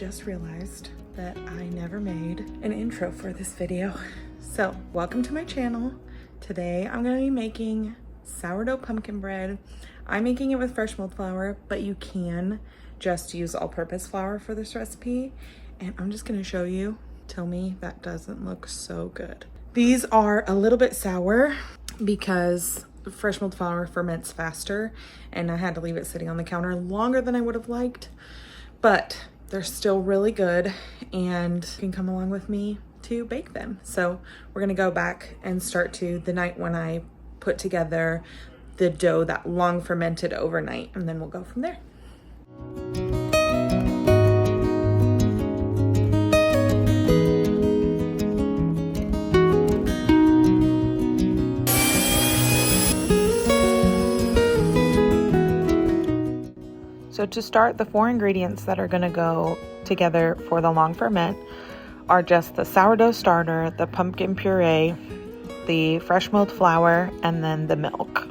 just realized that I never made an intro for this video. So welcome to my channel. Today I'm going to be making sourdough pumpkin bread. I'm making it with fresh milled flour, but you can just use all-purpose flour for this recipe. And I'm just going to show you. Tell me that doesn't look so good. These are a little bit sour because fresh milled flour ferments faster, and I had to leave it sitting on the counter longer than I would have liked, but they're still really good, and you can come along with me to bake them. So we're gonna go back and start to the night when I put together the dough that long fermented overnight, and then we'll go from there. So to start, the 4 ingredients that are gonna go together for the long ferment are just the sourdough starter, the pumpkin puree, the fresh milled flour, and then the milk.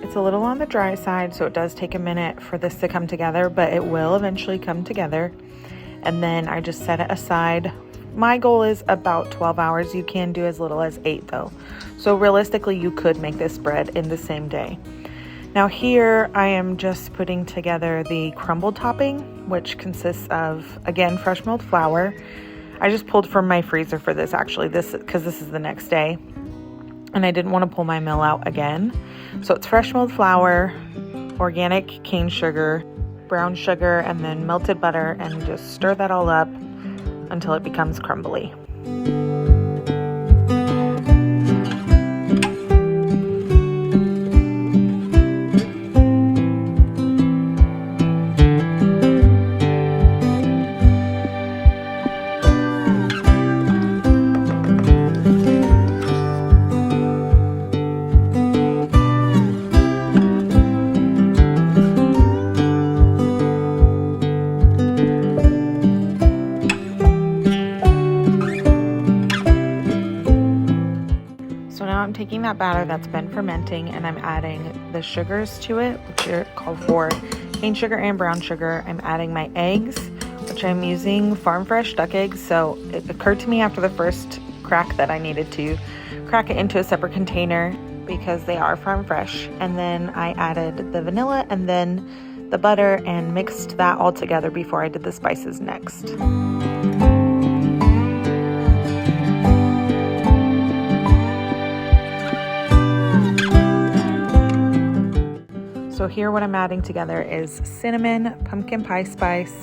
It's a little on the dry side, so it does take a minute for this to come together, but it will eventually come together. And then I just set it aside. My goal is about 12 hours. You can do as little as 8 though. So realistically, you could make this bread in the same day. Now here I am just putting together the crumble topping, which consists of, again, fresh milled flour. I just pulled from my freezer for this actually, because this is the next day. And I didn't want to pull my mill out again. So it's fresh milled flour, organic cane sugar, brown sugar, and then melted butter, and just stir that all up until it becomes crumbly. I'm taking that batter that's been fermenting and I'm adding the sugars to it, which are called for cane sugar and brown sugar. I'm adding my eggs, which I'm using farm fresh duck eggs. So it occurred to me after the first crack that I needed to crack it into a separate container because they are farm fresh. And then I added the vanilla and then the butter and mixed that all together before I did the spices next. So here what I'm adding together is cinnamon, pumpkin pie spice,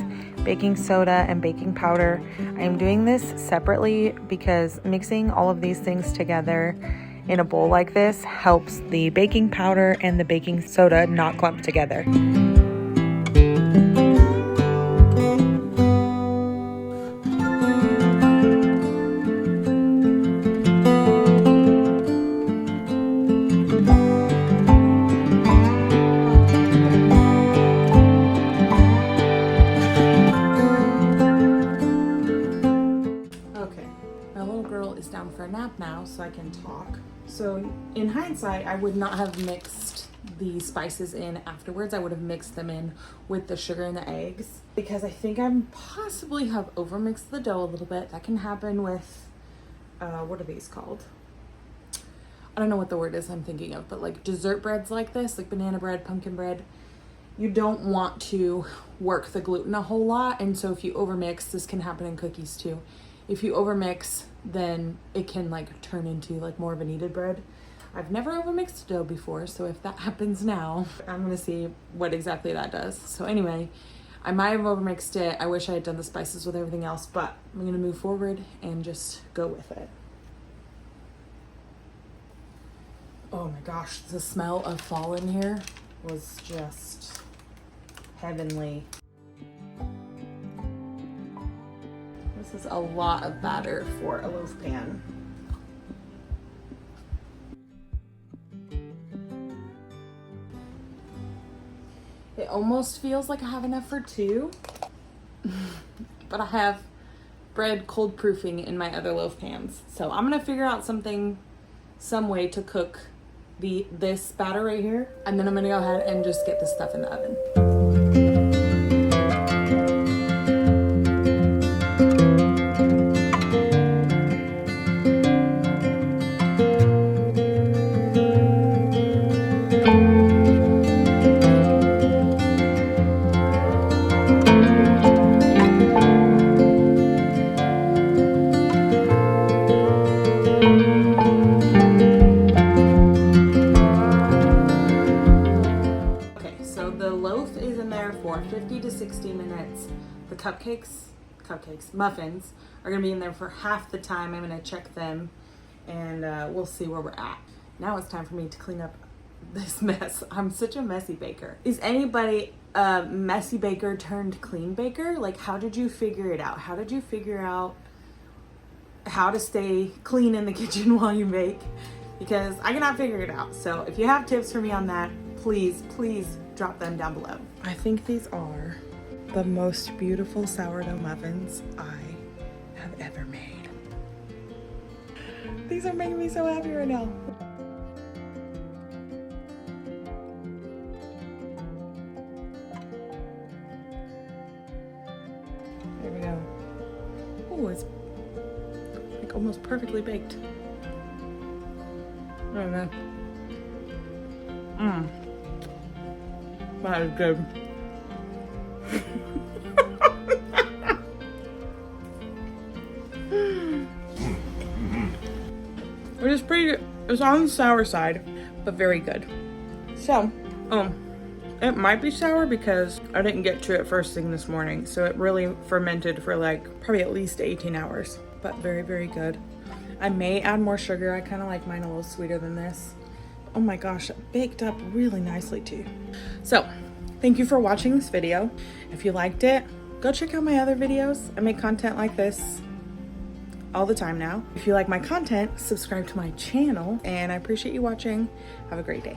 baking soda, and baking powder. I'm doing this separately because mixing all of these things together in a bowl like this helps the baking powder and the baking soda not clump together. Now so I can talk. So in hindsight, I would not have mixed the spices in afterwards. I would have mixed them in with the sugar and the eggs because I think I possibly have overmixed the dough a little bit. That can happen with what are these called? I don't know what the word is I'm thinking of, but like dessert breads like this, like banana bread, pumpkin bread, you don't want to work the gluten a whole lot. And so if you overmix, this can happen in cookies too. If you overmix, then it can like turn into like more of a kneaded bread. I've never overmixed dough before, so if that happens now, I'm gonna see what exactly that does. So anyway, I might have overmixed it. I wish I had done the spices with everything else, but I'm gonna move forward and just go with it. Oh my gosh, the smell of fall in here was just heavenly. This is a lot of batter for a loaf pan. It almost feels like I have enough for two, but I have bread cold proofing in my other loaf pans. So I'm gonna figure out some way to cook this batter right here, and then I'm gonna go ahead and just get this stuff in the oven. For 50 to 60 minutes. The muffins are gonna be in there for half the time. I'm gonna check them and we'll see where we're at. Now it's time for me to clean up this mess. I'm such a messy baker. Is anybody a messy baker turned clean baker? Like, how did you figure it out? How did you figure out how to stay clean in the kitchen while you bake? Because I cannot figure it out. So if you have tips for me on that, please drop them down below. I think these are the most beautiful sourdough muffins I have ever made. These are making me so happy right now. There we go. Oh, it's like almost perfectly baked. I don't know. That is good. It is pretty good. It's on the sour side, but very good. So, it might be sour because I didn't get to it first thing this morning. So it really fermented for like probably at least 18 hours, but very, very good. I may add more sugar. I kind of like mine a little sweeter than this. Oh my gosh, it baked up really nicely too. So, thank you for watching this video. If you liked it, go check out my other videos. I make content like this all the time now. If you like my content, subscribe to my channel, and I appreciate you watching. Have a great day.